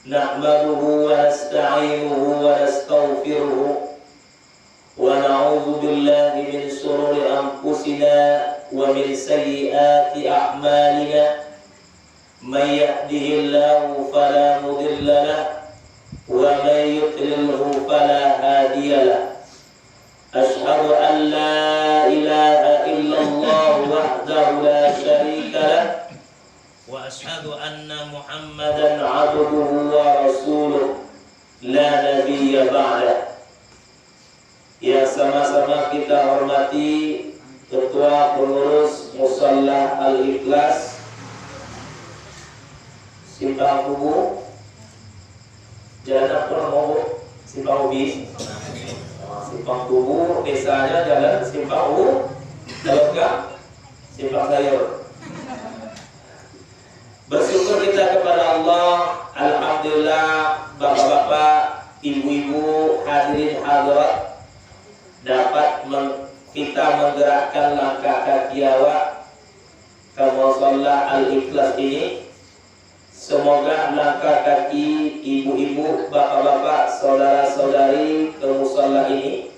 Nahmaduhu wa nasta'inuhu wa nastaghfiruhu wa na'udzu billahi min shururi anfusina wa min sayyiati a'malina. May yahdihillahu fala mudilla lahu wa may yudlilhu fala hadiya lahu. Ashhadu an la ilaha illallah wahdahu la syarika lahu wa ashhadu anna Muhammadan abduhu wa rasuluh la nabiyya ba'da. Ya, sama-sama kita hormati Ketua Pengurus Musalla Al-Ikhlas Simpang Tugu, Jalan apa mau Simpang Ubi, Simpang Tugu, desanya Jalan Simpang U, Telogak, Simpang Sayur. Bersyukur kita kepada Allah, alhamdulillah, bapak-bapak, ibu-ibu, hadirin hadirat dapat kita menggerakkan langkah kaki awak ke musalla Al-Ikhlas ini. Semoga langkah kaki ibu-ibu, bapak-bapak, saudara-saudari ke musalla ini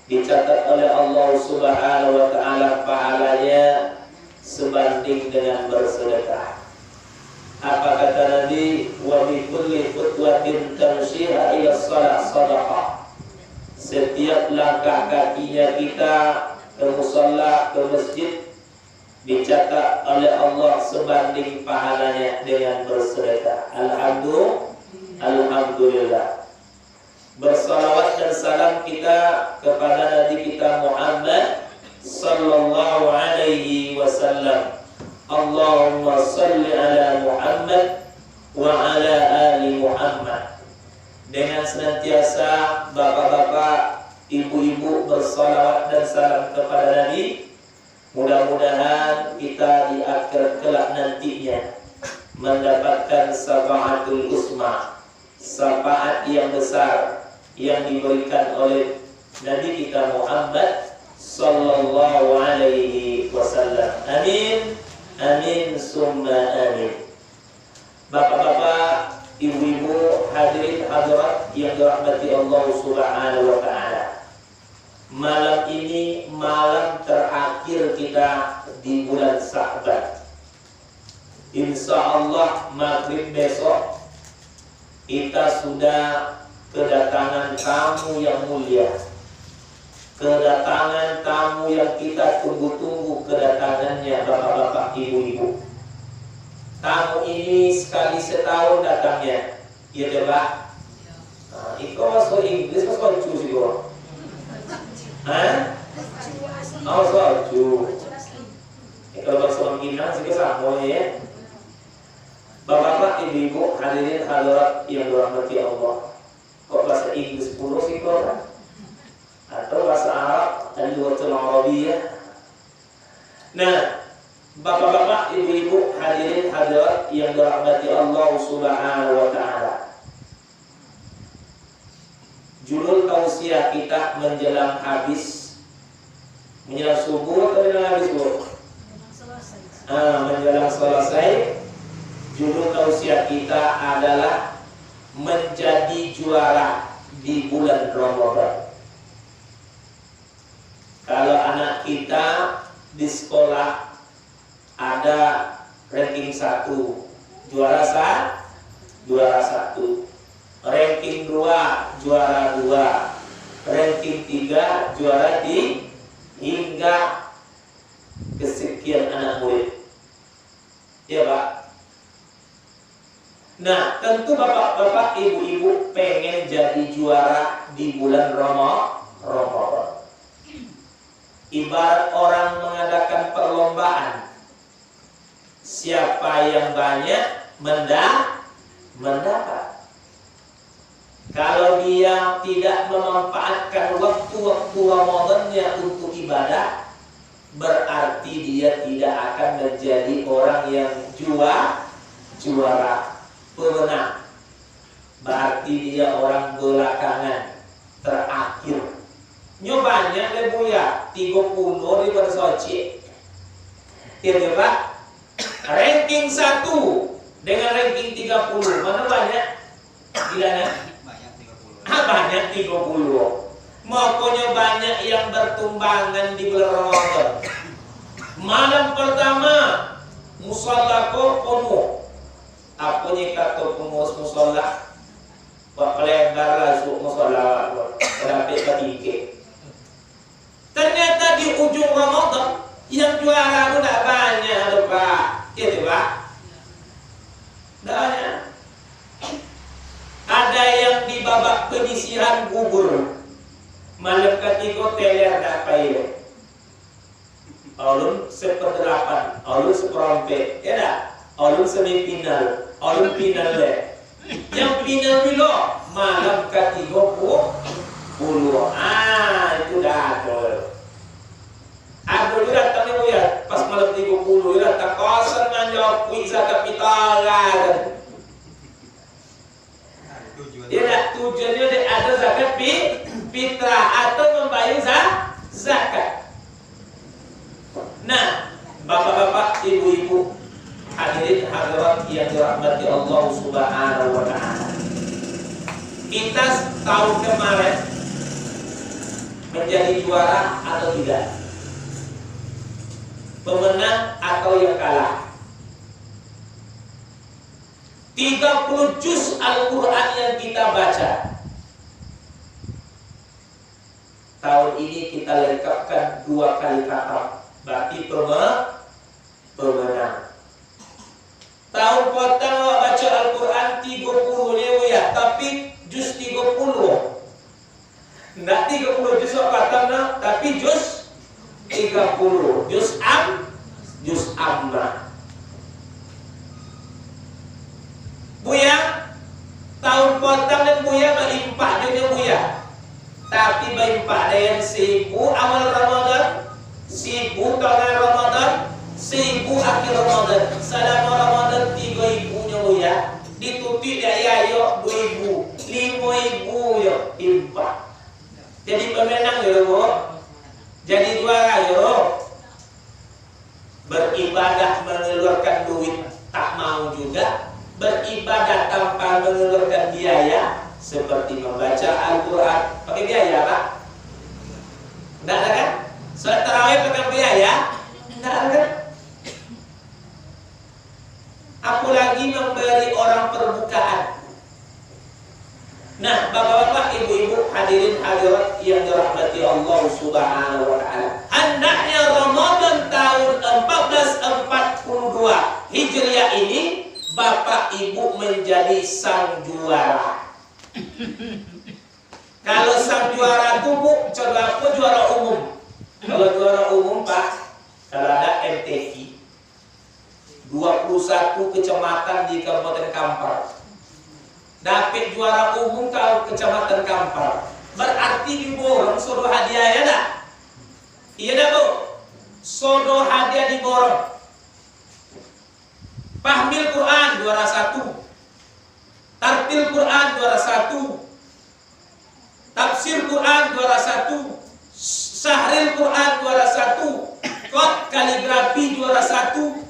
dicatat oleh Allah Subhanahu wa taala pahalanya sebanding dengan bersedekah. Apa kata Nabi? Wa bi kulli khutwatin tamshiha ila shalah sadaqah. Setiap langkah kakinya kita ke musalla, ke masjid, dicatat oleh Allah sebanding pahalanya dengan bersedekah. Alhamdulillah. Bersalawat dan salam kita kepada Nabi kita Muhammad sallallahu alaihi wasallam. Allahumma salli ala Muhammad wa ala ali Muhammad. Dengan senantiasa bapak-bapak, ibu-ibu bersalawat dan salam kepada Nabi. Mudah-mudahan kita di akhir kelak nantinya mendapatkan syafaatul uzma, syafaat yang besar yang diberikan oleh Nabi kita Muhammad sallallahu alaihi wasallam. Amin. Amin summa amin. Bapak-bapak, ibu-ibu, hadirin hadirat yang dirahmati Allah Subhanahu wa taala. Malam ini malam terakhir kita di bulan Sya'ban. Insyaallah maghrib besok kita sudah kedatangan tamu yang mulia. Kedatangan tamu yang kita tunggu-tunggu kedatangannya, bapak-bapak, ibu-ibu. Tamu ini sekali setahun datangnya. Ya coba. Nah, itu masuk Inggris, masuk lucu sih kok. Hah? Oh, soju. Kalau bahasa orang Minang sih sama ya. Bapak-bapak, ibu-ibu, hadirin hadirat yang dirahmati Allah. Kok bahasa Inggris puluh sih kok? Atau bahasa Arab dan Lughatul Arabiyyah. Nah, bapak-bapak, ibu-ibu, hadirin hadirat yang dirahmati Allah Subhanahu wa taala. Judul tausiah kita menjelang habis, menjelang subuh atau menjelang habis, Bu? Menjelang selesai. Judul tausiah kita adalah menjadi juara di bulan Ramadan. Kalau anak kita di sekolah ada ranking 1, juara 1, ranking 2, juara 2, ranking 3, juara 3, hingga kesekian anak murid. Ya Pak. Nah, tentu bapak-bapak, ibu-ibu pengen jadi juara di bulan Ramadan. Ibarat orang mengadakan perlombaan, siapa yang banyak mendapat. Kalau dia tidak memanfaatkan waktu-waktu Ramadannya untuk ibadah, berarti dia tidak akan menjadi orang yang juara, pemenang. Berarti dia orang belakangan, terakhir. Nyobanya lebu ya 30 di Bersoci. Ya Pak. Ranking 1 dengan ranking 30. Mana banyak? Bilangnya? Banyak 30. Banyak 30. Makanya banyak yang bertumbangan di bulan Ramadan. Malam pertama musalla ko penuh. Apa ni kata pengurus musalla? Buat pelebar lah suruh musalla dapat ketiga. Ternyata di ujung Ramadan yang juara tu tak banyak tu Pak. Ya tu Pak. Tak banyak. Ada yang di babak penyisihan gugur. Malam ketiga teler tak payah. Alun seperdelapan, alun seperempat, ya tak? Alun semifinal, alun final le. Yang final dulu malam ketiga puluh. Itu dah ada. Ada juga datang ni ya, pas malam 30 dia datang kosan menjawab kuis kapital kan. Dia tujuannya dia ada zakat fitrah atau membayar zakat. Nah, bapak-bapak, ibu-ibu, hadirin hadirat yang dirahmati Allah Subhanahu wa taala. Kita tahun kemarin menjadi juara atau tidak? Pemenang atau yang kalah? 30 juz Al-Quran yang kita baca. Tahun ini kita lengkapkan 2 kali khatam. Berarti pemenang. Tahun pertama baca Al-Quran 30 lewe ya, tapi juz 30. Enggak 30 juz khatam nah, tapi juz 30. Juz amma. Buya tahun potong dan buya berimpak juga buya. Tapi berimpak dengan 1000 awal Ramadan, 1000 tengah Ramadan, 1000 akhir Ramadan. Selama Ramadan 3000 nya buya. Ditutup dia yo 2000, 5000 yo impak. Jadi pemenang yo Bu. Jadi juara yo. Beribadah mengeluarkan duit tak mau juga. Beribadah tanpa mengeluarkan biaya seperti membaca Al-Quran pakai biaya Pak? Tidak ada kan? Salat tarawih pakai biaya? Tidak ada. Apalagi memberi orang perbukaan. Nah, bapak-bapak, ibu-ibu, hadirin hadirat yang dirahmati Allah Subhanahu wa taala. Hendaknya Ramadan tahun 1442 Hijriah ini Bapak Ibu menjadi sang juara. Kalau sang juara itu Bu, coba apa juara umum? Kalau juara umum Pak, kalau ada MTQ 21 kecamatan di Kabupaten Kampar. Dapat juara umum kalau kecamatan Kampar. Berarti diborong sodo hadiah ya dah? Iya dah Bu. Sodo hadiah diborong. Fahmil Quran juara 1, Tartil Quran juara 1, Tafsir Quran juara 1, Sahril Quran juara 1, Kod kaligrafi juara 1,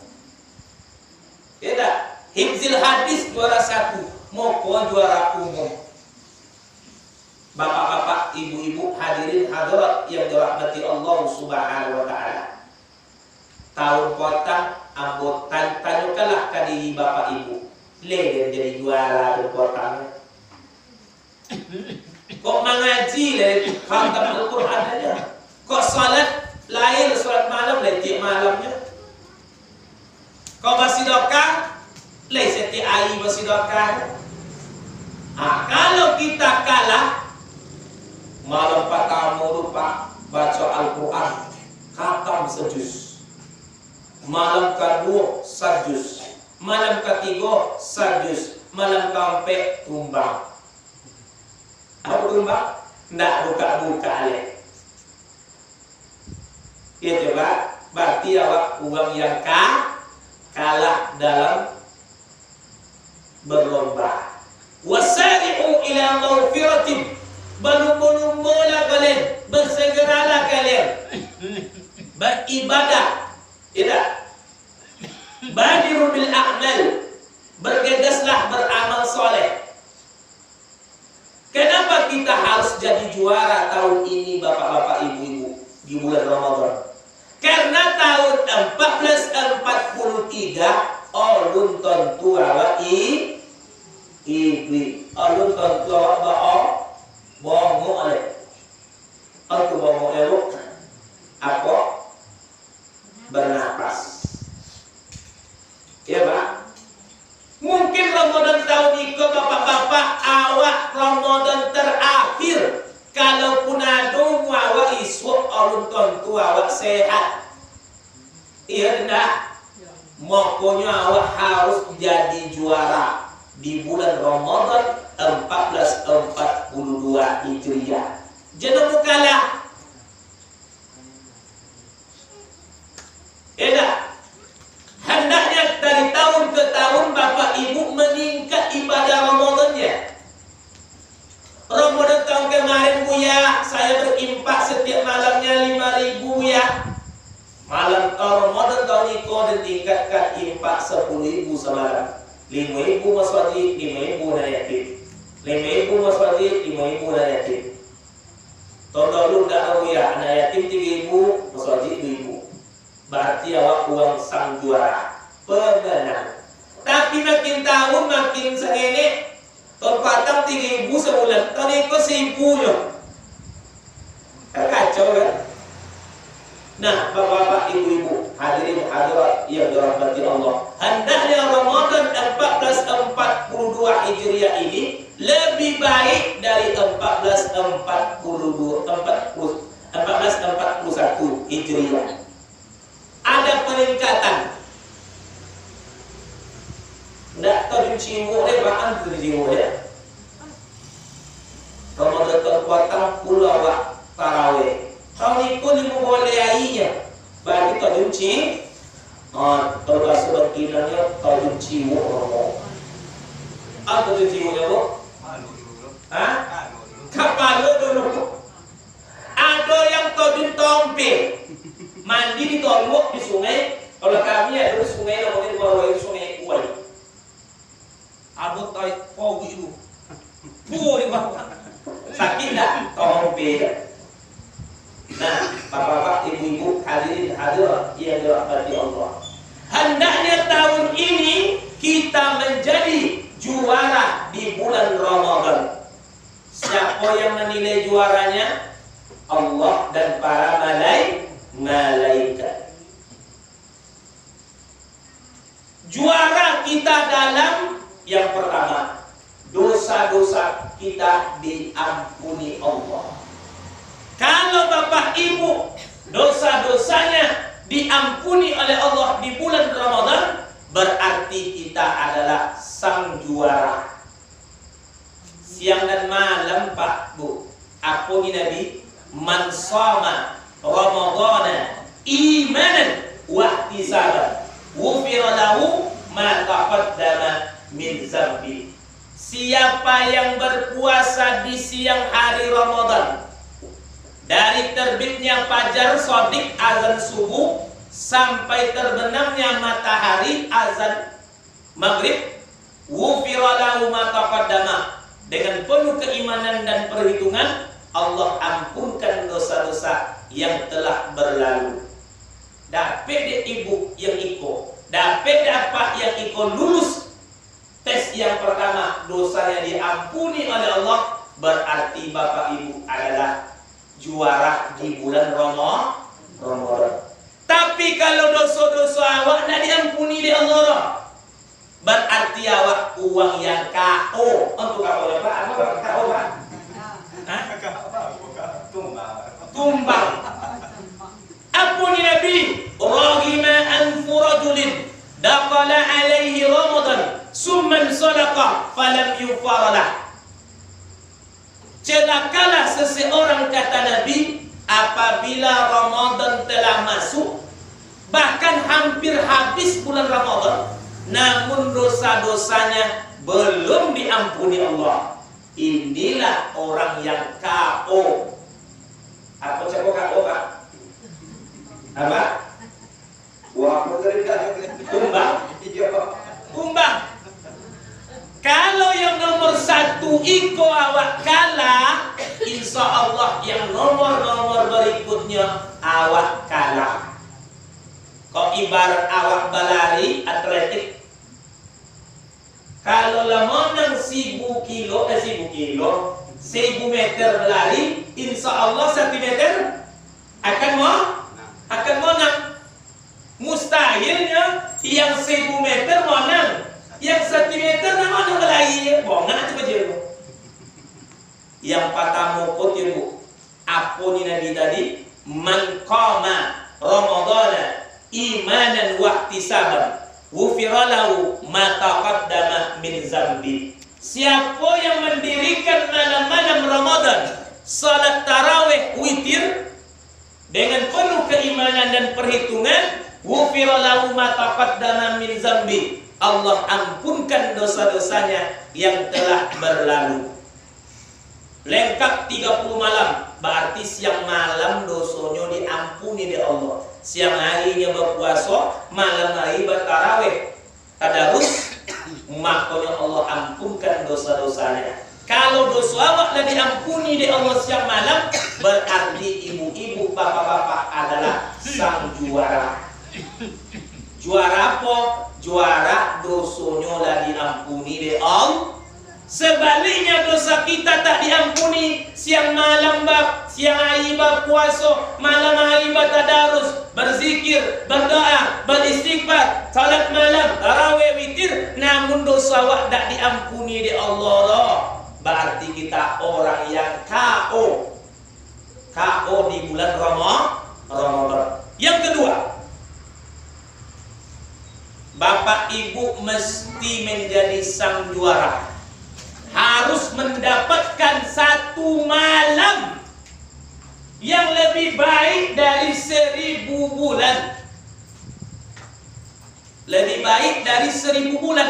ya tak? Hifzil hadis juara 1, Moko juara umum. Bapak-bapak, ibu-ibu, hadirin hadirat yang dirahmati Allah Subhanahu wa taala. Tahun potong ambo tanyakanlah ke diri bapak ibu, leden jadi juara tahun potong. Kok mengaji le khatam Al-Quran aja? Kok salat lahir salat malam le tiap malamnya? Kok bersedekah le setiap hari bersedekah? Kalau kita kalah malam pertama lupa baca Al-Quran khatam sejuz. Malam kedua sajus, malam ketiga sajus, malam keempat tumbang. Apa tumbang? Tidak buka-buka le. Ya coba, berarti awak uang yang kalah dalam berlomba. Wasari'u ila maghfiratin, berlumba-lumbalah kalian, bersegeralah kalian beribadah. Tidak. Badiru bil a'mal, Bergegaslah beramal soleh. Kenapa kita harus jadi juara tahun ini bapak-bapak ibu-ibu di bulan Ramadan? Karena tahun 1443 ulun tentu awak ibu ulun tentu awak bongo ale. Aku bongo elok apa? Bernapas. Ya Pak? Mungkin Ramadan tahun ini bapak-bapak awak Ramadan terakhir. Kalaupun ada awak isu ulun tentu awak sehat. Iya tidak? Makanya awak harus jadi juara di bulan Ramadan 1442 Hijriah. Jangan kalah. Tidak. Hendaknya dari tahun ke tahun Bapak Ibu meningkat ibadah Ramadannya. Ramadan tahun kemarin Buya, saya berimpak setiap malamnya 5.000 Buya. Malam Ramadan tahun ini kau ditingkatkan impak 10.000 semalam. 5.000 mas wajib, 5.000 dan yatim. 5.000 mas wajib, 5.000 dan yatim. Tahun lalu tidak tahu ya, anak yatim 3.000, mas wajib 2.000. Berarti awak uang sang juara pemenang. Tapi makin tahun makin segini tahun patang 3.000 sebulan, tahun ini kok 1.000 yo. Kacau kan? Nah, bapak-bapak, ibu-ibu, hadirin hadirat yang dirahmati Allah, hendaknya Ramadan 1442 Hijriah ini lebih baik dari 1441 Hijriah. Ada peningkatan. Nggak tahu jiwa deh, bahkan jiwa deh. Ramadan terkuatang pulau taraweh. Tahun ini pun ibu boleh ainya. Bagi tahu jiwa. Kalau bahasa kinanya tahu jiwa orang. Apa tu jiwa deh, hah? Kapal dulu. Ada yang tahu tompe. Mandi di tolok di sungai. Kalau kami ada sungai namanya di sungai Uwai. Abot tay pau ibu. Puri bawah. Sakit tak? Tolong beda. Nah, bapak-bapak, ibu-ibu, hadirin hadirat yang dirahmati Allah. Hendaknya tahun ini kita menjadi juara di bulan Ramadan. Siapa yang menilai juaranya? Allah dan para malaikat. Juara kita dalam yang pertama, dosa-dosa kita diampuni Allah. Kalau bapak ibu dosa-dosanya diampuni oleh Allah di bulan Ramadan, berarti kita adalah sang juara. Siang dan malam Pak Bu, aku ini Nabi, man shoma Ramadana imanan wa ihtisaban ghufira lahu ma taqaddama min zambi. Siapa yang berpuasa di siang hari Ramadan dari terbitnya fajar shadiq azan subuh sampai terbenamnya matahari azan maghrib, ghufira lahu ma taqaddama, dengan penuh keimanan dan perhitungan Allah ampunkan dosa-dosa yang telah berlalu. Dapat ibu yang iko, dapat apa yang iko lulus tes yang pertama, dosanya diampuni oleh Allah, berarti bapak ibu adalah juara di bulan Ramadan. Tapi kalau dosa-dosa awak tidak diampuni oleh Allah, berarti awak uang yang KO. Untuk KO apa? Apa KO Pak? Tumbang. Ampuni Nabi, raghima anfu rajulin daqala alaihi Ramadan summan sadaqa falam yufarlah. Celakalah seseorang, kata Nabi, apabila Ramadan telah masuk, bahkan hampir habis bulan Ramadan, namun dosa-dosanya belum diampuni Allah. Inilah orang yang KO. Apa cakap KO Pak? Apa? Wah, tumbang. Tumbang. Kalau yang nomor 1 iko awak kalah, insya Allah yang nomor-nomor berikutnya awak kalah. Kok ibarat awak balari atletik. Kalau menang 1000 meter berlari, insya Allah 1 meter akan menang. Mustahilnya yang 1000 meter menang. Yang 1 meter nama berlari, bongan itu aja. Yang patamukut ya bu, apa ni Nabi tadi? Man qama Ramadana imanan wa ihtisaban, ghufira lahu ma taqaddama min zambi. Siapa yang mendirikan malam-malam Ramadan, salat tarawih witir dengan penuh keimanan dan perhitungan, ghufira lahu ma taqaddama min zambi. Allah ampunkan dosa-dosanya yang telah berlalu. Lengkap 30 malam, berarti siang malam dosanya diampuni oleh Allah. Siang harinya berpuasa, malam hari bertarawih, tadarus, makanya Allah ampunkan dosa-dosanya. Kalau dosa awak dah diampuni oleh Allah siang malam, berarti ibu-ibu, bapak-bapak adalah sang juara. Juara apa? Juara dosanya lah diampuni oleh Allah. Sebaliknya dosa kita tak diampuni, siang malam siang hari puasa, malam hari tadarus, berzikir, berdoa, beristighfar, salat malam, tarawih, witir, namun dosa awak tak diampuni oleh Allah. Berarti kita orang yang KO di bulan Ramadan. Yang kedua, Bapak Ibu mesti menjadi sang juara. Harus mendapatkan 1 malam yang lebih baik dari 1000 bulan. Lebih baik dari 1000 bulan.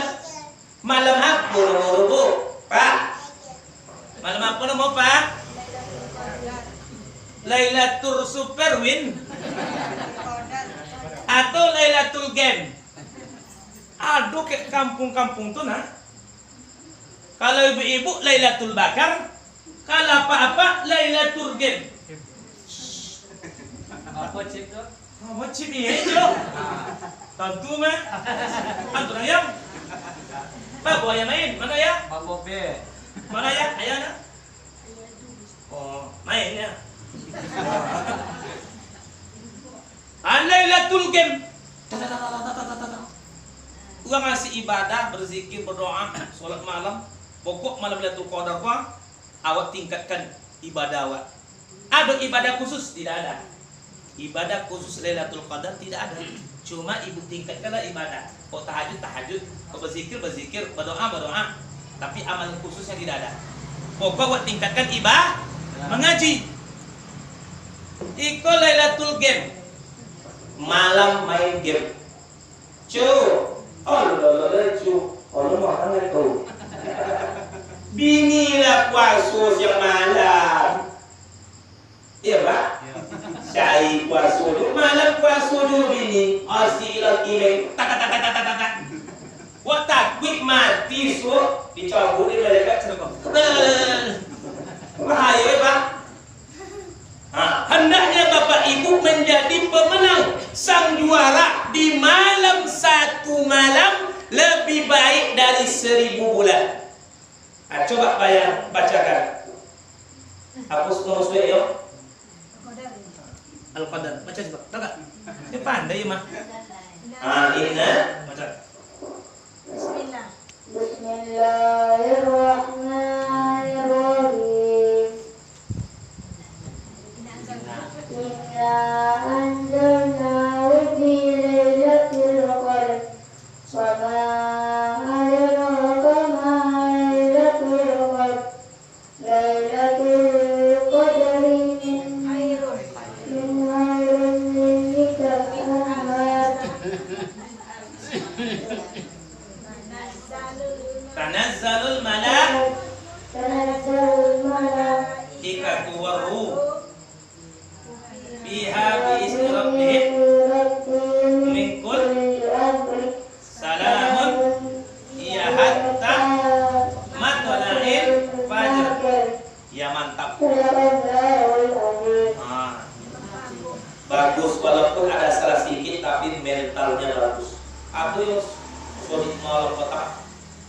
Malam apa nomor bu? Pak? Malam apa nomor Pak? Lailatul Superwin atau Lailatul Game? Aduh ke kampung-kampung tuh nah. Kalau ibu-ibu Lailatul Bakar, kalau apa-apa Lailatul Game. Apa cip tu? Apa cip ini tu? Tentu mah. Antu ayam. Pak, bawa ayam main. Mana ya? Bapak B. Mana ya? Ayam. Oh, main ya. Lailatul Game. Uang ngasih ibadah, berzikir, berdoa, sholat malam. Pokok malam Lailatul Qadar awak tingkatkan ibadah awak. Ada ibadah khusus? Tidak ada. Ibadah khusus Lailatul Qadar tidak ada. Cuma ibu tingkatkanlah ibadah. Kau tahajud, kau berzikir, berdoa. Tapi amal khususnya tidak ada. Pokok awak tingkatkan ibadah, mengaji. Iko Lailatul Game. Malam main game. Allah makan itu. Binilah puasa yang malam. Iya Pak? Syai puasa dulu, malam puasa dulu bini. Asilat ilaih. Wah takwik mati dicabut di malaikat sedekah. Bahaya Pak. Hendaknya Bapak Ibu menjadi pemenang, sang juara di malam 1 malam lebih baik dari 1000 bulan. Coba bacakan. Hapus nomor sudah yuk. Al-Qadar. Baca coba. Tahu tak? Dia pandai mah. Ini nah. Baca. Bismillah. Bismillahirrahmanirrahim. Inna anzalnahu fi lailatul qadr. Wa ma adraka ma lailatul qadr. Lailatul qadri min khairun min alf Tanazzalul malaikatu war-ruh fiha bi'izni rabbihim min kulli salamun hiya hatta Aku yang solid malam kotak.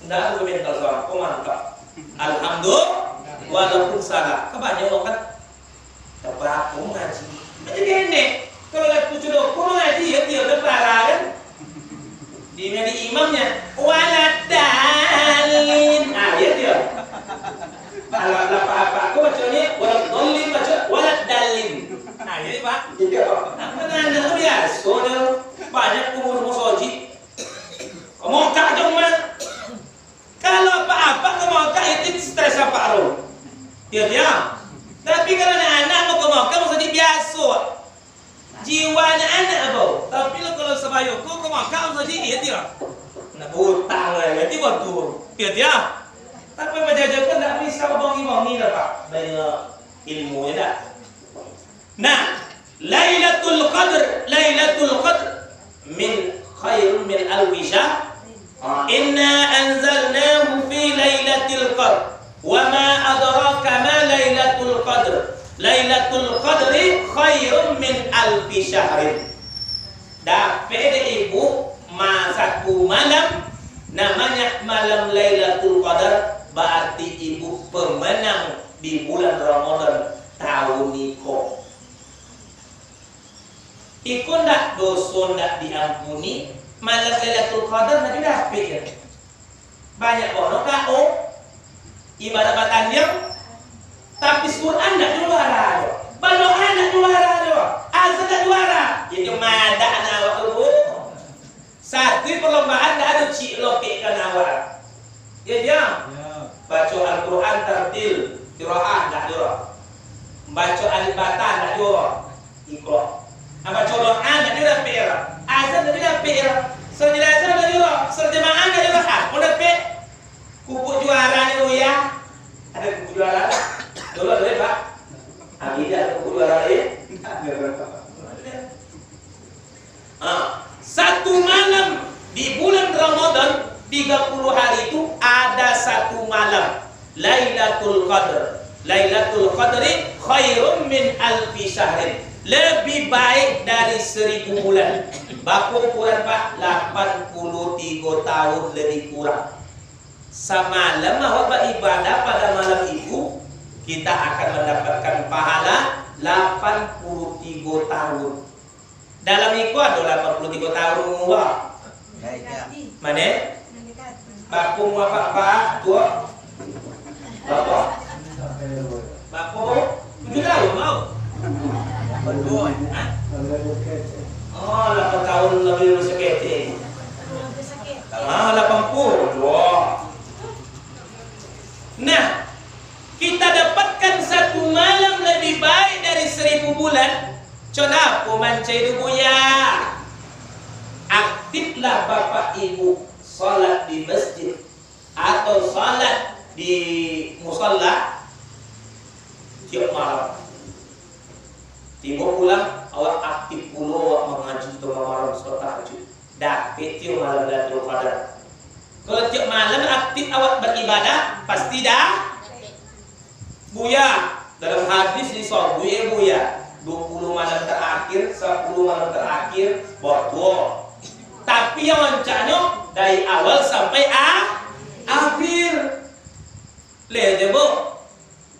Nggak aku mental seorang, kok mantap. Alhamdulillah, walaupun salah. Kebanyakan kan, tapi aku ngaji. Jadi gini, kalau lihat kucu dokter ngaji ya dia udah parah kan. Di imamnya, waladalin. Nah ya dia. Kalau apa-apa, aku bacanya waladalin, baca waladalin. Nah jadi pak, nah benar biasa. Banyak umur musoji. Kamu kak cuma kalau apa-apa kamu kak itu stres apa lo? Ya dia. Tapi kalau anak mau kamu mesti biasa. Jiwanya anak apa? Tapi lo kalau sebayuku kamu mesti iya dia. Nak hutang lah, berarti waktu. Ya dia. Tapi menjaga kan tak bisa bongi-bongi lah pak. Banyak ilmu ya tak. Nah, Lailatul Qadr min khairun min alfi syahr. Inna anzalnahu fi lailatul qadr wa ma adraka ma lailatul qadr. Lailatul qadri khairun min alfi syahrin. Dapat ibu satu malam namanya malam Lailatul Qadar, berarti ibu pemenang di bulan Ramadan tahun niko. Iku ndak dosa ndak diampuni, malam Lailatul Qadar nanti dapat ya. Banyak orang kau ibadah batang tapi Quran ndak juara. Balok anak juara doa, azan ndak juara. Jadi mada anak waktu satu perlombaan ndak ada cik loke kan awal. Ya dia. Baca Al-Quran tartil, qiraah ndak juara. Baca alif bata ndak juara. Iqra. Baca doa ndak juara pera. Azan ndak juara pera. Senjata ndak juara, serjemaah ndak juara. Udah pe. Kupu juara ni ya. Ada kupu juara. Dulu ada Pak. Ada kupu juara ya. Satu malam di bulan Ramadan 30 hari itu ada satu malam Lailatul Qadr. Lailatul Qadri khairun min alfi syahrin. Lebih baik dari 1000 bulan. Baku kurang Pak 83 tahun lebih kurang. Semalam awak beribadah pada malam itu kita akan mendapatkan pahala 83 tahun. Dalam itu ada 83 tahun umur. Mana? Bapu apa tua? Bapak? Bapu 7 tahun mau? Berdua. Oh, 8 tahun lebih sakit. 80. Nah, kita dapatkan satu malam lebih baik dari 1000 bulan. Coba pemancai buya. Aktiflah bapak ibu salat di masjid atau salat di musalla tiap malam. Tiba pulang awak aktif pula awak mengaji tengah malam surat tahajud. Dapat tiap malam Lailatul Qadar. Kalau tiap malam aktif awak beribadah pasti dah buya. Dalam hadis disebut buya. 20 malam terakhir, 10 malam terakhir, betul. Tapi yang wancanya dari awal sampai akhir. Lihat je bu,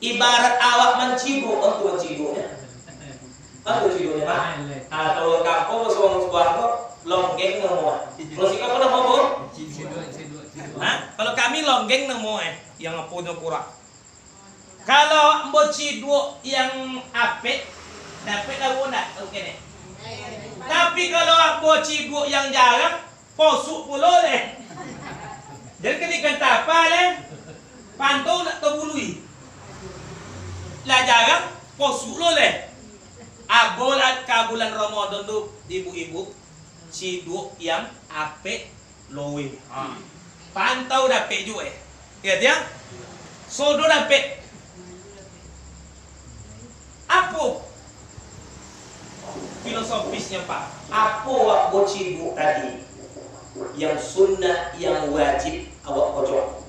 ibarat awak mencibuk, untuk mencibuknya. Apa mencibuknya Pak? Kalau kampung seorang sebuah longgeng nemu. Kalau si kau nemu bu? Kalau kami longgeng nemu yang punya kurang. Kalau mbocibuk yang apik dapat tahu nak oke nih. Tapi kalau aku cibuk yang jarang, posuk pula deh. Dan ketika tapa deh, pantau nak terbului. Lah jarang, posuk lo deh. Abolat ke bulan Ramadan tu ibu-ibu cibuk yang apik lowe. Pantau dapat juga. Ya dia, sodo dapat. Apa? Filosofisnya Pak, apa awak bocibuk tadi? Yang sunnah, yang wajib awak kocok.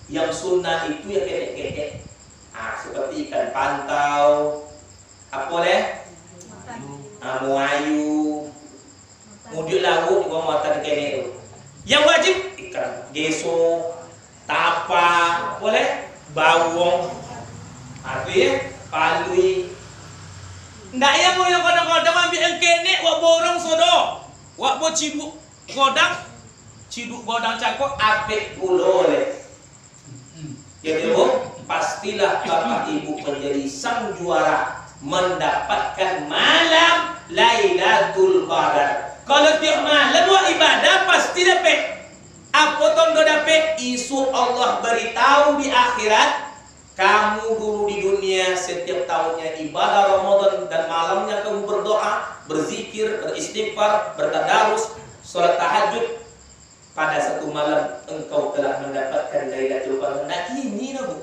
Yang sunnah itu ya kekek-kekek. Seperti ikan pantau, apa leh? Muayu, Mudik laut juga muatan kene itu. Yang wajib ikan geso, tapa, boleh bawang, palui. Ndak yang mau yang kadang-kadang ambil yang kene, wak borong sodo, wak bo ciduk godang cakok apik pulo oleh. Jadi pastilah Bapak Ibu menjadi sang juara mendapatkan malam Lailatul Qadar. Kalau tiap malam buat ibadah pasti dapat. Apa tondo dapat? Isu Allah beritahu di akhirat. Kamu dulu di dunia setiap tahunnya ibadah Ramadan dan malamnya kamu berdoa, berzikir, beristighfar, bertadarus, sholat tahajud. Pada satu malam engkau telah mendapatkan Lailatul Qadar. Nah ini lah bu.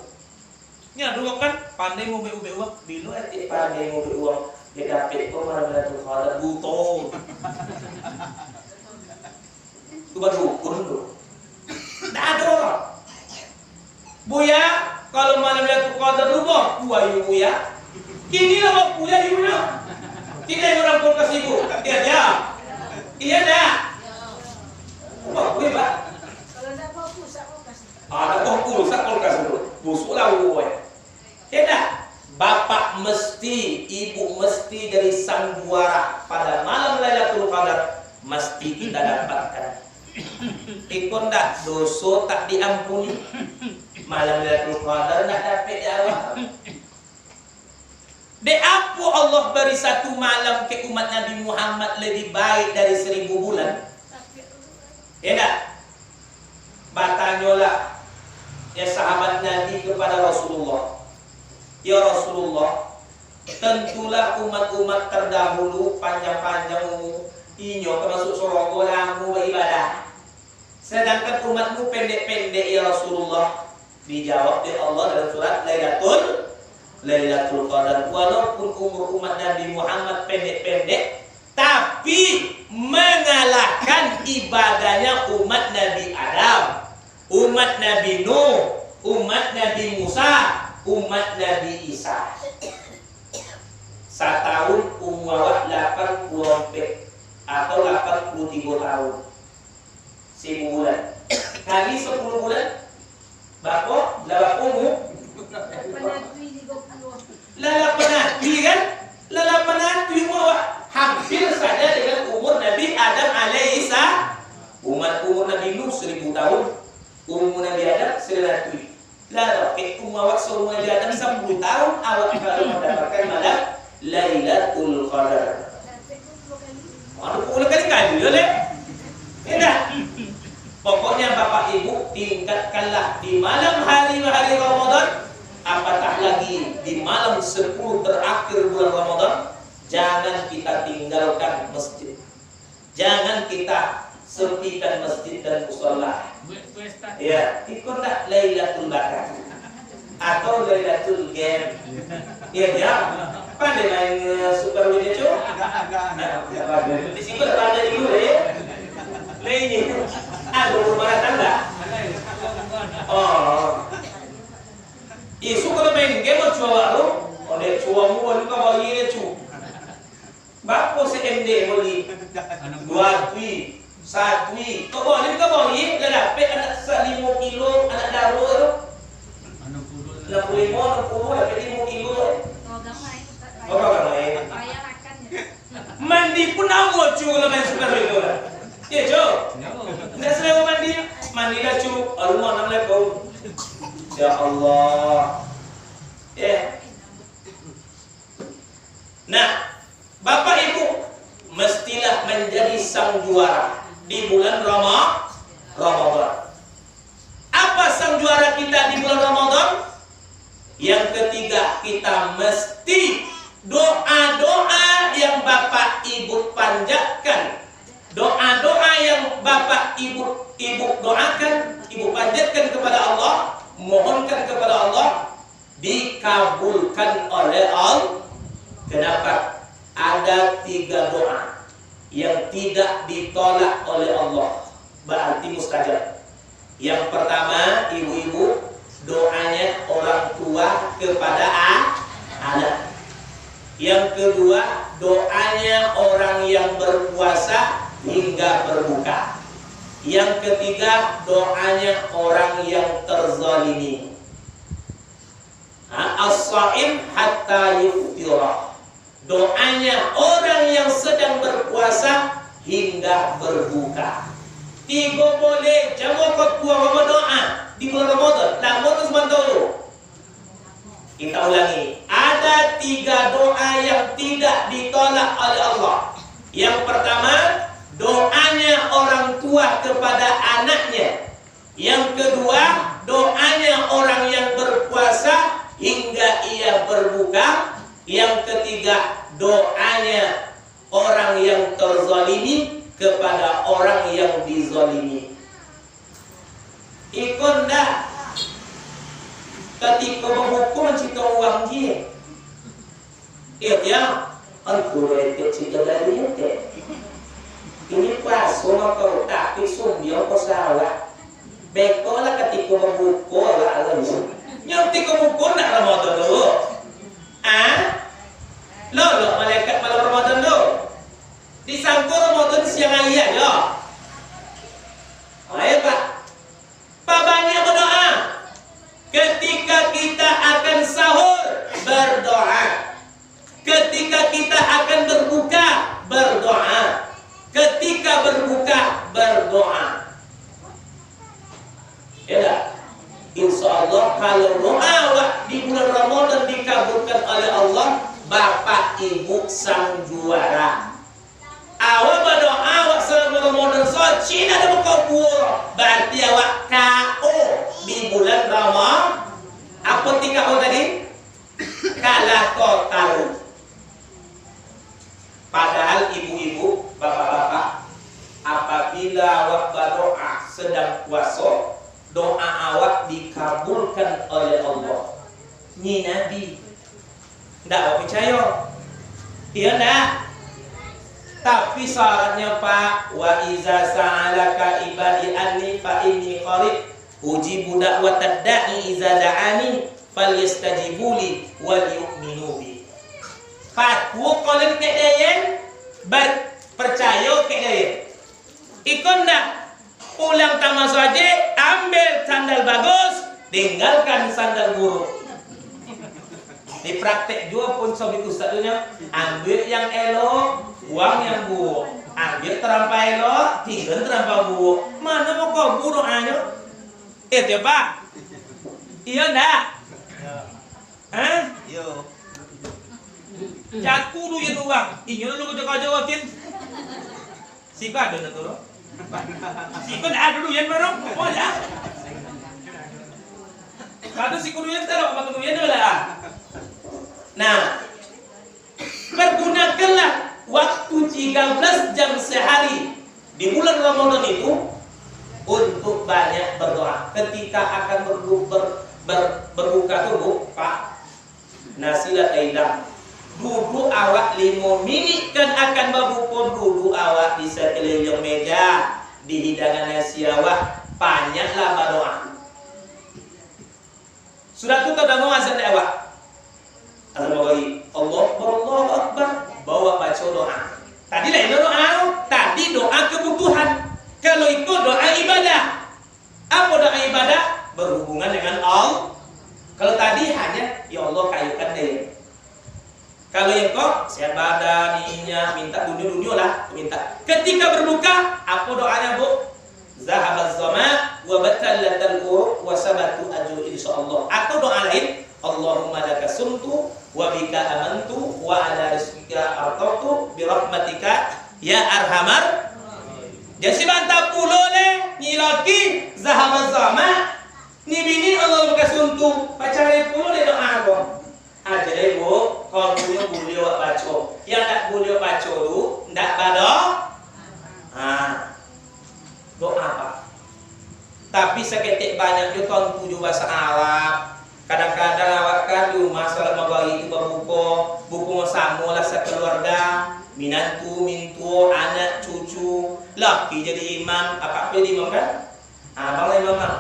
Ini dulu kan pandai mau ube uang, bilu pandai mau ube uang. Dia dapat kok malam Lailatul Qadar butuh. Coba dukun dulu. Tidak ada orang. Buya, kalau malam Lailatul Qadar lupa, buaya. Kini lah buaya di mana? Tidak ada orang kulkas ibu. Iya dah. Apa gue pak? Kalau tidak mau pulsa kulkas. Ada pulsa kulkas dulu. Busuk lah gue. Tidak. Bapak mesti, ibu mesti dari sang juara pada malam Lailatul Qadar mesti kita dapatkan. Ikon dah dosa tak diampuni. Malam Lailatul Qadar nak dapat jawab. De apa Allah beri satu malam ke umat Nabi Muhammad lebih baik dari 1000 bulan? Ya tak? Batanyolah ya sahabat Nabi kepada Rasulullah. Ya Rasulullah, tentulah umat-umat terdahulu panjang-panjang inyo termasuk soroko lamu beribadah. Sedangkan umatmu pendek-pendek ya Rasulullah. Dijawab oleh Allah dalam surat Lailatul Qadar. Walaupun umur umat Nabi Muhammad pendek-pendek, tapi mengalahkan ibadahnya umat Nabi Adam, umat Nabi Nuh, umat Nabi Musa, umat Nabi Isa. Setahun umur 80 atau 83 tahun. 1000 bulan. Kali 10 bulan. Bapak, laba umur. Lala penati kan? Lala penati umur hampir saja dengan umur Nabi Adam alaihissalam. Umur Nabi Nuh 1000 tahun, umur Nabi Adam 100. Lala ke umur Nabi Adam 10 tahun awak kalau mendapatkan malam Lailatul Qadar. Mana 10 kali boleh? Tidak. Pokoknya Bapak Ibu tingkatkanlah di malam hari-hari Ramadan, apatah lagi di malam 10 terakhir bulan Ramadan, jangan kita tinggalkan masjid. Jangan kita sepikan masjid dan mushola. Ya, ikut tak Lailatul Qadar atau Lailatul Game. Iya dia. Pandai main Super Video Show? Agak. Di sini ada dulu ya. Lainnya. Ada rumah tangga. Oh. Isu kalau main game coba lu, oleh cuamu walu ka bayi le cu. Bapo se MD boli. Dua tui, satui. Kau boleh ka bayi le dapat anak 5 kilo anak darur. 65 dapat 5 kilo. Oh, main. Mandi pun awak cu kalau main Super Hero lah. Ya, Jo. Tidak selalu mandi lah cu. Allah nang lekau. Ya Allah. Ya. Nah, Bapak Ibu mestilah menjadi sang juara di bulan Ramadan. Apa sang juara kita di bulan Ramadan? Yang ketiga, kita mesti doa-doa yang Bapak Ibu panjatkan, doa-doa yang Bapak Ibu doakan, Ibu panjatkan kepada Allah, mohonkan kepada Allah, dikabulkan oleh Allah. Kenapa? Ada 3 doa yang tidak ditolak oleh Allah, berarti mustajab. Yang pertama, ibu-ibu, doanya orang tua kepada anak. Yang kedua, doanya orang yang berpuasa hingga berbuka. Yang ketiga, doanya orang yang terzalimi. As-shaim hatta yuftira. Doanya orang yang sedang berpuasa hingga berbuka. Tiga boleh jamu kot kuah doa di bulan Ramadan. Namun sebentar kita ulangi. Ada 3 doa yang tidak ditolak oleh Allah. Yang pertama, doanya orang tua kepada anaknya. Yang kedua, doanya orang yang berpuasa hingga ia berbuka. Yang ketiga, doanya orang yang terzalimi kepada orang yang dizalimi. Ikon dah ketika menghukum cita uang dia. Ya, aku rete cita dari dia. Ini pas semua kau tapi sumbiang kau salah. Bekolah ketika menghukum lah alam. Yang ketika menghukum nak Ramadan dulu. Lo malaikat malam Ramadan dulu. Disangkut Ramadan siang ayat ya. Ayo Pak. Pak banyak berdoa. Ketika kita akan sahur, berdoa. Ketika kita akan berbuka, berdoa. Ketika berbuka, berdoa. Ya tak? Insya Allah kalau doa di bulan Ramadan dikabulkan oleh Allah, Bapak Ibu sang juara. Awak berdoa awak selama Ramadan soci ada buka puasa, berarti awak KO di bulan Ramadan. Apa tingkah tadi? Kalah total. Padahal ibu-ibu, bapak-bapak, apabila awak berdoa sedang puasa, doa awak dikabulkan oleh Allah. Ni Nabi. Ndak awak percaya? Iya ndak? Tapi syaratnya Pak, wa iza sa'alaka ibadi anni fa inni qarib ujibu da'watad da'i iza da'ani falyastajibuli wal yu'minu bi. Pak, wo kolen ke dayen percaya ke dayen. Ikon ndak pulang tamas saja, ambil sandal bagus, tinggalkan sandal buruk. Di praktek juga pun sobi ustadznya, ambil yang elok, buang yang buruk. Ambil terampai elok, tinggal terampai buruk. Mana mau kau buruk aja? Itu ya Pak? Iya ndak? Hah? Iya. Jaku lu yang uang. Iya lu kejauh-jauh wakin. Siapa ada na turun? Sikon ada dulu yan barong. Apa ya? Kado sikon yan taruh apa tu yan lah. Nah, pergunakanlah waktu 13 jam sehari di bulan Ramadan itu untuk banyak berdoa. Ketika akan berbuka tubuh, Pak, nasilat aidah. Duduk awak 5 menit kan akan berbuka, duduk awak di sekeliling meja di hidangan nasi awak, banyaklah berdoa. Sudah tu dah mau azan awak. Azan bagi Allah Akbar, bawa baca doa. Tadi lain doa, tadi doa kebutuhan. Kalau ikut doa ibadah. Apa doa ibadah? Berhubungan dengan Allah. Kalau tadi hanya ya Allah kayukan deh. Kalau yang kok sehat badan, minta dunia lah, minta. Ketika berbuka, apa doanya Bu? Zahabaz zama wa batallatal qurub wa sabatu ajru insyaallah. Atau doa lain, Allahumma laka sumtu wa bika amantu wa ala rizqika arqatu bi rahmatika ya arhamar. Jadi bantap pulo le nyilaki zahabaz zama. Ni bini Allah laka sumtu, pacare pulo le doa apa? Aja deh Bu, kalau boleh awak baca. Yang tak boleh baca tu, ndak pada doa apa? Tapi seketik banyak tu tuan tujuh bahasa Arab. Kadang-kadang awak kan di rumah salat maghrib itu berbuka, buku sama lah sekeluarga, minantu, mintu, anak, cucu, laki jadi imam, apa jadi imam kan? Abang lah imam,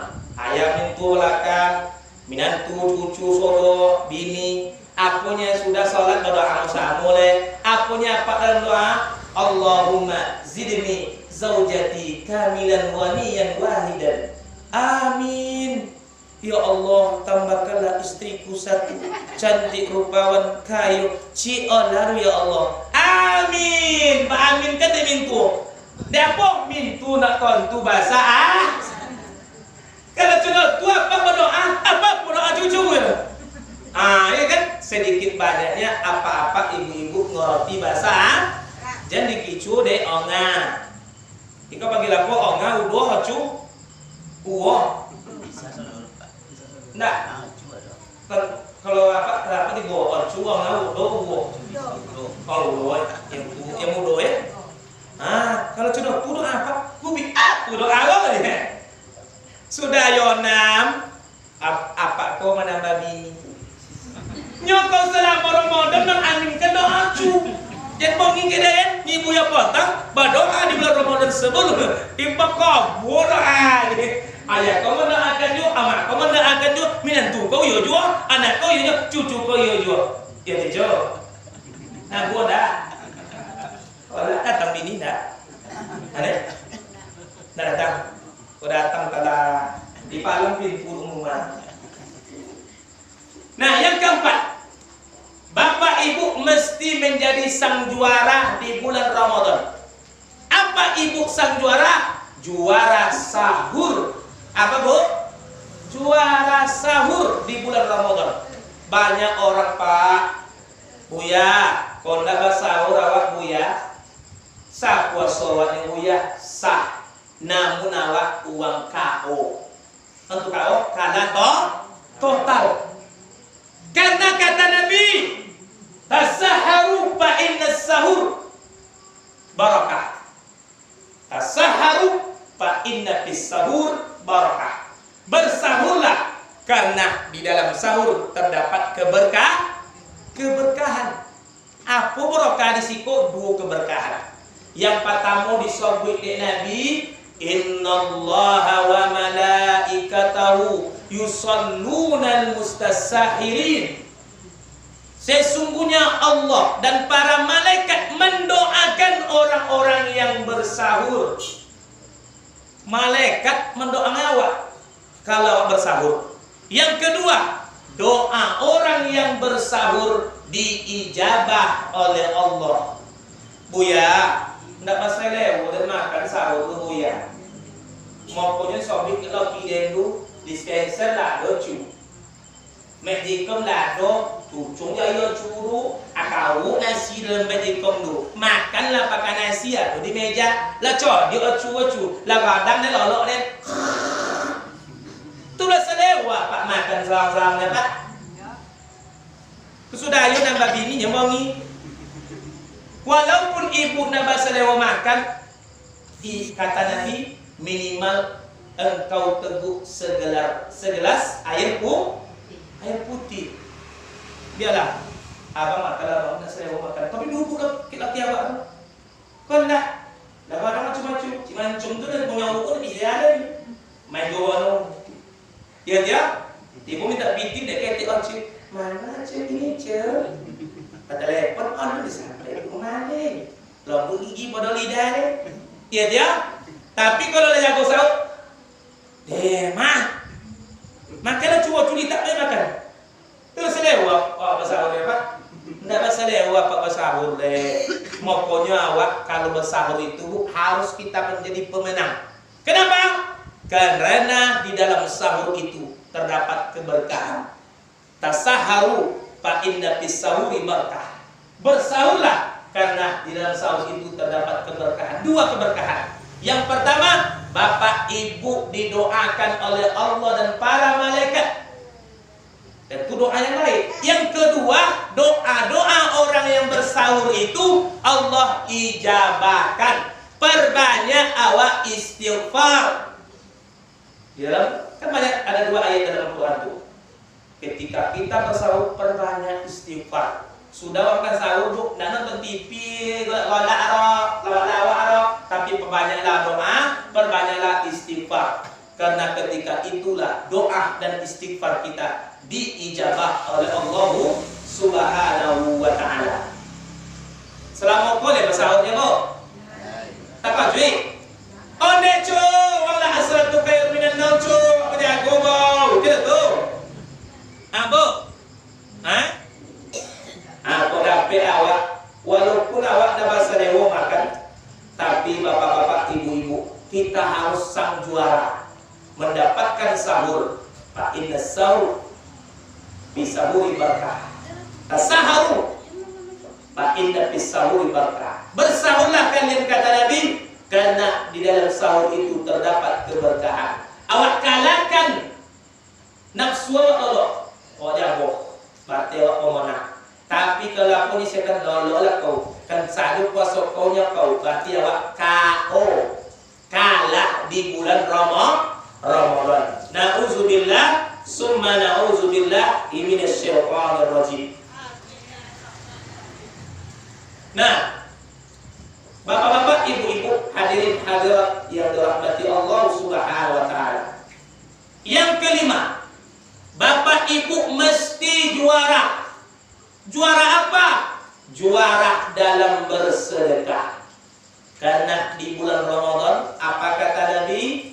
ayah mintu belakang, minantu, cucu, sodo, bini. Apunya sudah salat berdoa sama le. Apunya apa dalam doa? Allahumma zidni zaujati kamilan waniyan wahidan. Amin. Ya Allah, tambahkanlah istriku satu, cantik rupawan kayu ciolaru ya Allah. Amin. Pak amin kan dia mintu. Dapok mintu nak kontu bahasa Kalau cuma tu apa berdoa, apa berdoa jujur. Ya kan sedikit banyaknya apa-apa ibu-ibu ngerti bahasa jangan dikicu deh onga. Ika panggil apa onga udo hacu uwo. Nah, kalau apa dibawa hacu onga udo uwo. Kalau udo yang udo ya. Kalau cuma udo apa? Kubi udo awal ya. Sudah Yonam, apa kau menambah bini? Nyokau selama Ramadan dan aminkan doa cu. Jangan bongi kedayan, ibu ya potong, berdoa di bulan Ramadan sebelum impak kabur ayah kau mendoakan juga, amak kau mendoakan juga, minantu kau yo juga, anak kau yo juga, cucu kau yo juga. Ya tijo. Nah gua dah. Kalau datang bini dah. Ada? Dah datang. Gua datang pada di palang pintu umuman. Nah, yang keempat, Bapak Ibu mesti menjadi sang juara di bulan Ramadan. Apa Ibu sang juara? Juara sahur. Apa Bu? Juara sahur di bulan Ramadan. Banyak orang Pak, Buya, kalau tidak sahur awak Buya, sah puasa awak Buya, sah. Namun awak uang KO. Untuk KO, karena total. Karena kata Nabi, tasaharu fa inna sahur barakah. Tasaharu fa inna fis sahur barakah. Bersahurlah karena di dalam sahur terdapat keberkahan. Apa barakah di siku? Dua keberkahan. Yang pertama disebut oleh Nabi, innallaha wa malaikatahu yusallunal mustasahirin. Sesungguhnya Allah dan para malaikat mendoakan orang-orang yang bersahur. Malaikat mendoakan awak kalau awak bersahur. Yang kedua, doa orang yang bersahur diijabah oleh Allah. Buya, ndak masalah udah makan sahur tuh Buya. Maupun sobik kalau kidendu dispenser lah do cu. Medikum lah do tucung ya yo curu akau nasi dalam medikum do. Makanlah pakai nasi ya di meja lah co dia cu lah kadang dia lolok deh. Tu lah selewa Pak makan serang-serangnya Pak. Sudah ayo nambah bini nyemongi. Walaupun ibu nambah selewa makan, kata Nabi minimal engkau teguk segelas air putih. Biarlah abang makan abang nak selewa makan. Tapi dulu kita tiap kau nak, dah barang macam-macam. Cimancung tu dah punya ukur bisa ada ni. Main gono. Ya dia, ibu minta bikin dek kayak tiap mana cek ini cek. Pada telepon on di sana kemana? Lambung gigi pada lidah deh. Iya dia. Tapi kalau dah jago sahur, mah. Makanlah cuma curi tak boleh makan. Terus selewa apa sahur ya Pak? Tidak berselewa Pak bersahur deh. Pokoknya awak kalau bersahur itu harus kita menjadi pemenang. Kenapa? Karena di dalam sahur itu terdapat keberkahan. Tasaharu fa inna fis sahuri barakah. Bersahurlah karena di dalam sahur itu terdapat keberkahan. Dua keberkahan. Yang pertama, Bapak Ibu didoakan oleh Allah dan para malaikat. Dan itu doa yang baik. Yang kedua, doa-doa orang yang bersahur itu Allah ijabahkan. Perbanyak awak istighfar. Ya, kan banyak ada dua ayat dalam Al-Quran itu. Ketika kita bersahur perbanyak istighfar. Sudah makan sahur bu, nak nonton TV, lawak, tapi perbanyaklah doa, perbanyaklah istighfar. Karena ketika itulah doa dan istighfar kita diijabah oleh Allah Subhanahu wa Ta'ala. Selama boleh bersahurnya bu, tak cuy. Onde cu, wala asratu khair minan naum cu. Apa jago bau? Gitu tuh. Bu. Kok dapat awak, walaupun awak dah bahasa dewa makan, tapi bapak-bapak, ibu-ibu, kita harus sang juara mendapatkan sahur. Fa inna sahur bisahuri berkah. Tasaharu fa inna bisahuri berkah. Bersahurlah kalian, kata Nabi, karena di dalam sahur itu terdapat keberkahan. Awak kalahkan nafsu Allah. Oh jago, berarti awak pemenang. Tapi kalau pun setan lololah kau, kan sadu puasa kau nya kau, berarti awak KO, kalah di bulan Ramadan. Nauzubillah, summa nauzubillah minasyaitonir rajim. Nah, bapak-bapak, ibu-ibu, hadirin hadirat yang dirahmati Allah Subhanahu wa taala. Yang kelima, bapak ibu mesti juara. Juara apa? Juara dalam bersedekah. Karena di bulan Ramadan, apa kata Nabi?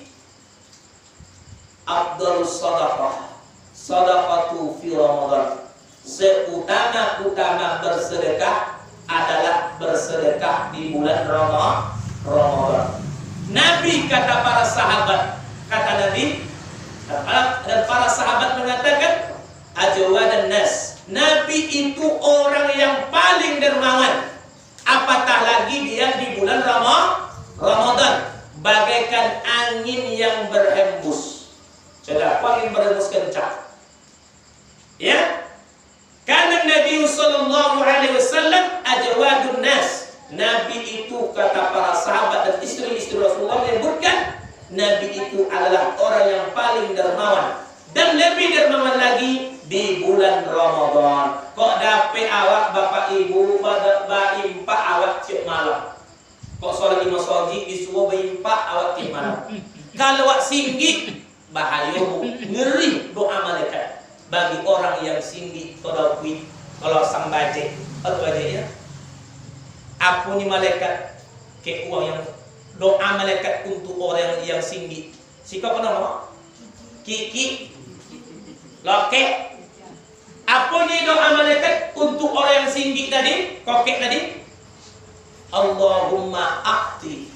Afdhalus shadaqah shadaqatu fi Ramadan. Seutama-utama bersedekah adalah bersedekah di bulan Ramadan. Nabi kata para sahabat, kata Nabi, dan para sahabat mengatakan, ajwadan nas. Nabi itu orang yang paling dermawan. Apatah lagi dia di bulan Ramadan, bagaikan angin yang berhembus. Sudah, angin berhembus kencang. Ya, karena Nabi sallallahu alaihi wasallam ajwadun nas. Nabi itu, kata para sahabat dan istri-istri Rasulullah menyebutkan, Nabi itu adalah orang yang paling dermawan. Dan lebih dermawan lagi di bulan Ramadan. Kok dapet awak bapak ibu pada baimpak awak cek malam. Kok solat di masjid disuruh baimpak awak cek malam. Kalau awak singgih bahaya, ngeri doa malaikat bagi orang yang singgih todakwi. Kalau sang baje, apa bajenya? Apa ni malaikat ke uang yang doa malaikat untuk orang yang singgih. Sikap apa nama? Kiki Loke. Apa ni doa malaikat untuk orang yang singgih tadi? Kokek tadi? Allahumma aqti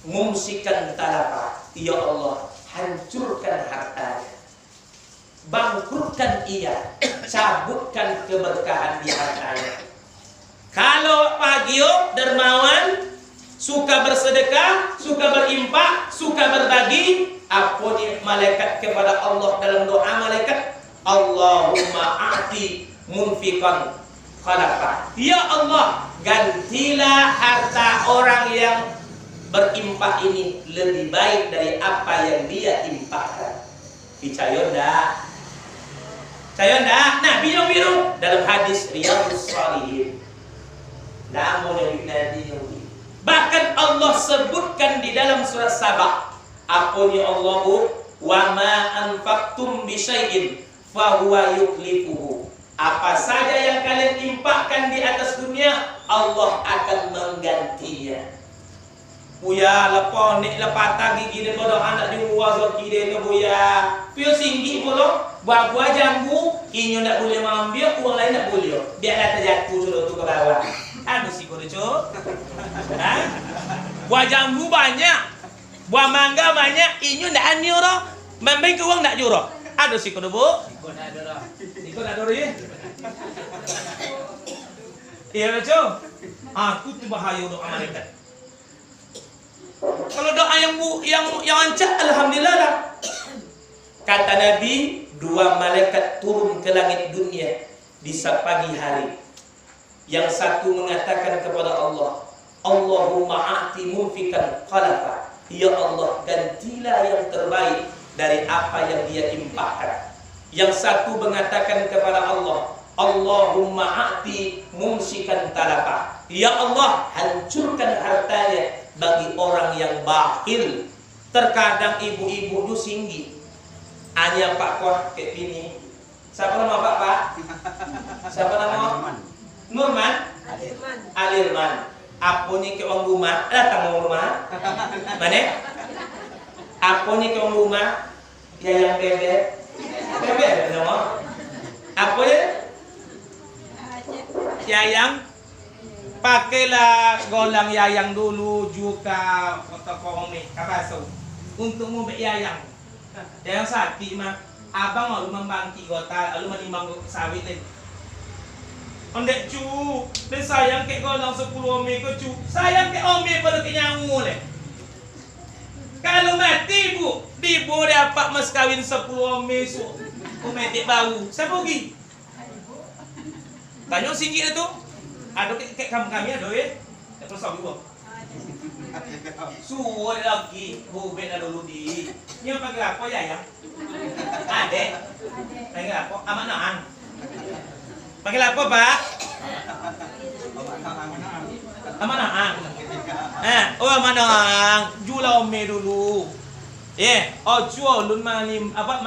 mumsikan talaka. Ya Allah, hancurkan hartanya, bangkrutkan ia, cabutkan keberkahan di hartanya. Kalau pagio dermawan, suka bersedekah, suka berimpak, suka berbagi, apa ni malaikat kepada Allah dalam doa malaikat? Allahumma a'ti munfiqan khalafa. Ya Allah, gantilah harta orang yang berimpak ini lebih baik dari apa yang dia impakkan. Percaya ndak? Percaya ndak? Nah, biru-biru dalam hadis Riyadhus Shalihin. Namun Nabi bahkan Allah sebutkan di dalam surat Saba, apa ni Allahu wa ma anfaqtum bi syai'in fa huwa yukhlifuhu. Apa saja yang kalian impakkan di atas dunia, Allah akan menggantinya. Buya lepas nek lepata gigi de bodo anak di luar kide ke buya. Pio singgi bolo, buah jambu, inyo nak boleh mengambil, uang lain nak boleh. Dia dah terjatuh sudah tu ke bawah. Anu sih kau tu, buah jambu banyak, buah mangga banyak, inyo nak anio ro, membeli ke uang nak juro. Aduh sih kau tu bu. Ikut nak doro ye. Iya tu. Aku tu bahaya doa malaikat. Kalau doa yang ancak, alhamdulillah lah. Kata Nabi, 2 malaikat turun ke langit dunia di pagi hari. Yang satu mengatakan kepada Allah, Allahumma a'ti munfikan khalafa. Ya Allah, gantilah yang terbaik dari apa yang dia impakkan. Yang satu mengatakan kepada Allah, Allahumma a'ti mumsikan talafa. Ya Allah, hancurkan hartanya bagi orang yang bakhil. Terkadang ibu-ibu itu singgi. Hanya Pak Kuah kayak ini. Siapa nama Pak? Siapa nama? Nurman? Alirman. Apa ni ke orang rumah? Datang orang rumah. Mana? Apa ni ke orang rumah? Yayang bebek. Bebek nama. Apa dia? Yayang. Pakailah golang yayang dulu juga toko ni kapaso untuk ngombe yayang. Yayang sakit mah abang lu membangki gota, lu menimbang sawit ni. Ondek cu, dan sayang ke golang 10 ome ko cu. Sayang ke ome pada kenyamu le. Kalau mati bu, dibu dapat mas kawin 10 ome su. Umetik bau. Siapa pergi? Tanya singgit tu. Ada kek kami ada terus sabi buat. Suwon lagi, bubet ada dulu di. Yang panggil apa ya yang? Adek. Panggil apa? Amanaan. Panggil apa pak? Amanaan. Oh amanaan. Jual ome dulu. Jual lun manim apa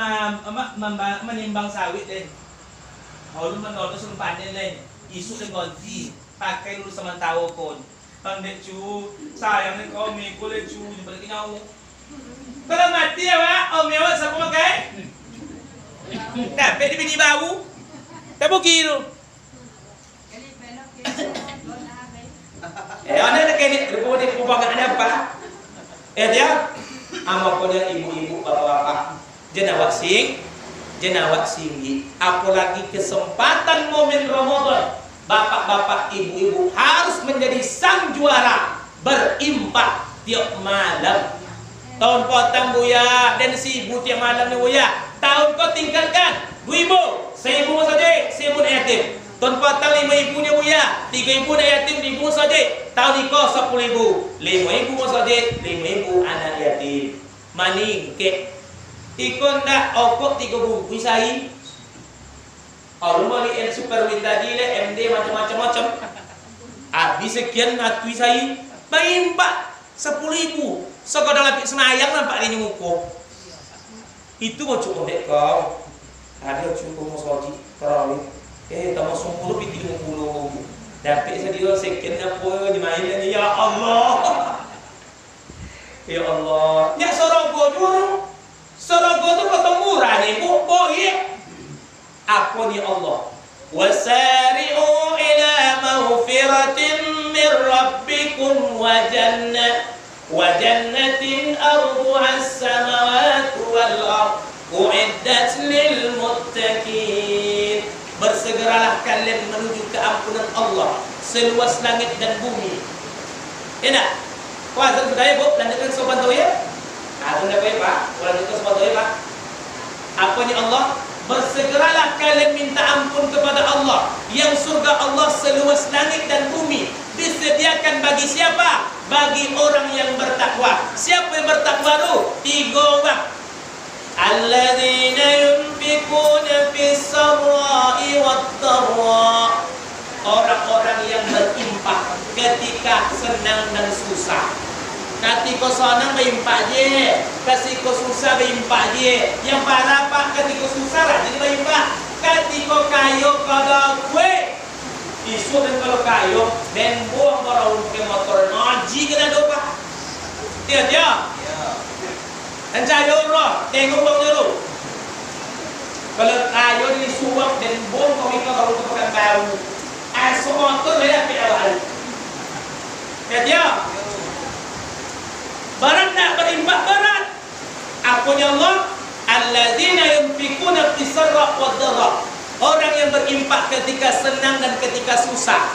menimbang sawit deh. Ulun menolak sumpannya deh. Isu dengan ganti pakai dulu sementara pun. Pandai cu, sayang ni kau meko le cu, jumpa lagi nyau. Kalau mati ya pak, om ya siapa pakai? Tapi di bini bau, tak pergi tu. Ada kini, report di kubangan ada apa? Dia, amak pun yang ibu-ibu bapak-bapak, jenawat singgi. Apalagi kesempatan momen Ramadan, bapak-bapak ibu-ibu harus menjadi sang juara berimpak tiap malam. Tahun potong buya dan si ibu tiap malam ni buya. Tahun kau tinggalkan 2,000, 1,000 saja, 1,000 yatim. Tahun potong 5,000 nya buya, 3,000 yatim, 1,000 saja. Tahun ni kau 10,000, 5,000 saja, 5,000 anak yatim. Maning ke ikon dah okok 3 bungkus air. Kalau beli yang super win tadi le MD macam-macam. Habis sekian natui saya, bayi 10,000. Sekolah lapik senayang nampak dia nyukup. Itu mau cukup dek kau. Ada cukup mau soji terawih. Tambah 10 piti 50. Dapat sedia sekian apa dimain ni ya Allah. Ya Allah. Ya Sorogo dulu. Sorogo tu potong murah ni, bu, boy. Apa ni Allah? Wasari'u ila maghfiratin min rabbikum wa jannatin arduha as-samawati wal ardh u'iddat lil muttaqin. Bersegeralah kalian menuju keampunan Allah seluas langit dan bumi. Enak. Kuasa sudah ya, Bu, lanjutkan sopan tu ya. Ada apa ya Pak? Lanjutkan sopan tu ya Pak. Apa ni Allah? Bersegeralah kalian minta ampun kepada Allah yang surga Allah seluas langit dan bumi disediakan bagi siapa? Bagi orang yang bertakwa. Siapa yang bertakwa tu? 3 orang. Alladzina yunfikuna fis sarra'i wad dharra. Orang-orang yang berimpak ketika senang dan susah. Ketika senang berimpak je, ketika susah berimpak je. Yang parah pak ketika susah lah jadi berimpak. Ketika kayu kada kue, isu dan kalau kayu dan buang orang ke motor ngaji kena dopa. Dia. Dan saya Allah tengok bang dulu. Kalau kayu disuap dan buang kau ikut kalau tu pakai bau. Asal motor dia pergi awal. Dia. Barat nak berimpak barat. Apanya Allah? Alladzina yunfikuna fis sarra wad dharra. Orang yang berimpak ketika senang dan ketika susah.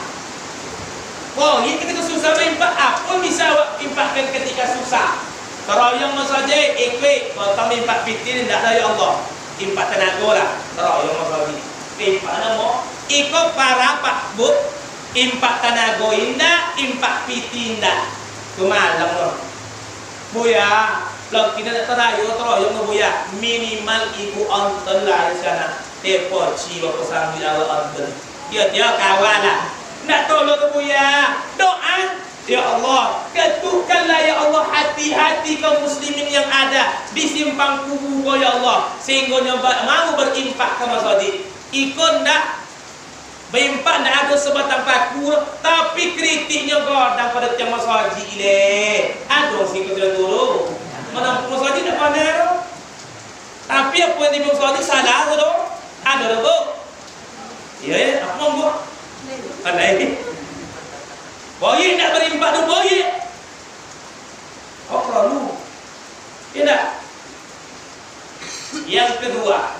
Oh, ini ketika susah berimpak, apa bisa impakkan ketika susah? Kalau yang masaje ikwe, kalau impak fitin tidak ada ya Allah. Impak tenaga lah. Kalau yang masaje impak nama ikut para pak bu. Impak tenaga indah, impak fitin indah. Kemalam loh. Buya, kalau kita nak terayu yang buya minimal ibu onten lah di sana. Poci waktu sambil awal onten. Dia kawan lah. Nak tolong ke buya, doa. Ya Allah, ketukkanlah ya Allah hati-hati kaum muslimin yang ada di simpang kubu ya Allah, sehingga mau berimpak ke masjid. Ikon dak Berimpak ndak ada sebatang paku, tapi kritiknya godang pada tiang masaji ile. Aduh sih kau dulu. Mana masaji tak pandai tu. Tapi apa yang dibilang masaji salah tu. Ada tu. Ya, apa mau buat? Pandai. Boye nak berimpak tu boye. Oh perlu. Tidak. Yang kedua,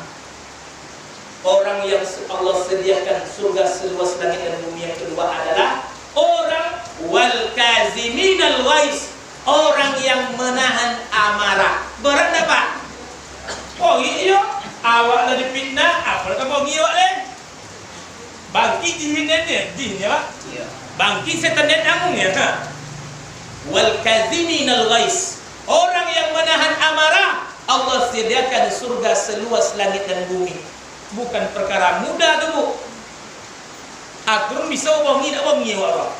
orang yang Allah sediakan surga seluas langit dan bumi. Yang kedua adalah orang wal kaziminal ghaiz, orang yang menahan amarah. Berat tak Pak? Oh iya, awak lah dipitnah, apa nak kau ngiwak le? Bangki jin ya Pak? Iya. Bangki setan dan amung ya. Wal kaziminal ghaiz, orang yang menahan amarah, Allah sediakan surga seluas langit dan bumi. Bukan perkara mudah tu Bu. Aturan bisa wangi nak wangi awak.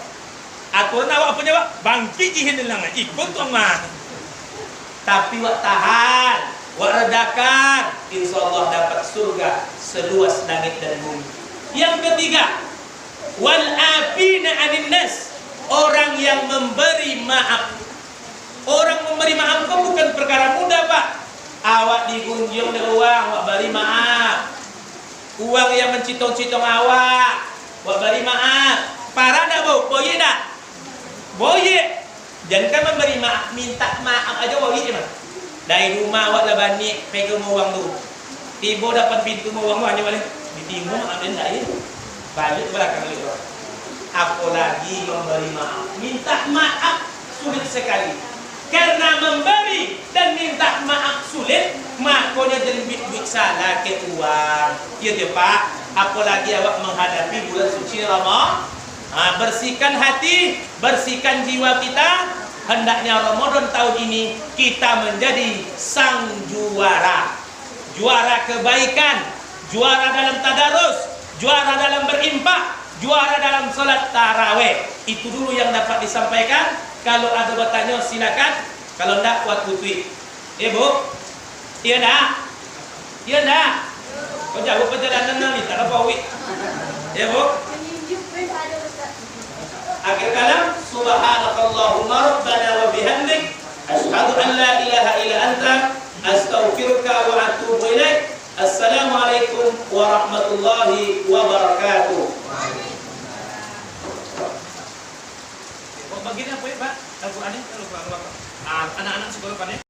Aturan awak apa jawab? Bangkit jihin lang ikut tu mah. Tapi wak tahan, wak redakan, insyaallah dapat surga seluas langit dan bumi. Yang ketiga, wal afina 'anil nas, orang yang memberi maaf. Orang memberi maaf itu bukan perkara mudah, Pak. Awak digunjung dengan uang, wak beri maaf. Uang yang mencitong-citong awak, wak beri maaf. Parah tak Bu? Boleh tak? Boleh. Jangan memberi maaf, minta maaf aja boleh mah. Dari rumah awak lah bani pegang uang tu. Tiba dapat pintu uang tu hanya boleh ditimung ada tak ya? Balik belakang lagi. Apalagi memberi maaf. Minta maaf sulit sekali. Karena memberi dan minta maaf sulit, makanya jadi bit-bit salah ke uang. Ya Pak, apalagi awak menghadapi bulan suci Ramadan. Bersihkan hati, bersihkan jiwa kita. Hendaknya Ramadan tahun ini kita menjadi sang juara. Juara kebaikan, juara dalam tadarus, juara dalam berimpak, juara dalam salat tarawih. Itu dulu yang dapat disampaikan. Kalau ada bertanya silakan. Kalau enggak waktu tweet. Bu? Iya enggak? Iya enggak? Kau jauh perjalanan nanti tak apa wik. Ya Bu? Akhir kalam, subhanakallahumma rabbana wa bihamdik, asyhadu an la ilaha illa anta, astaghfiruka wa atubu ilaik. Assalamualaikum warahmatullahi wabarakatuh. Bagian apa ya Pak? Al-Quran ini kalau anak-anak sekolah kan ya?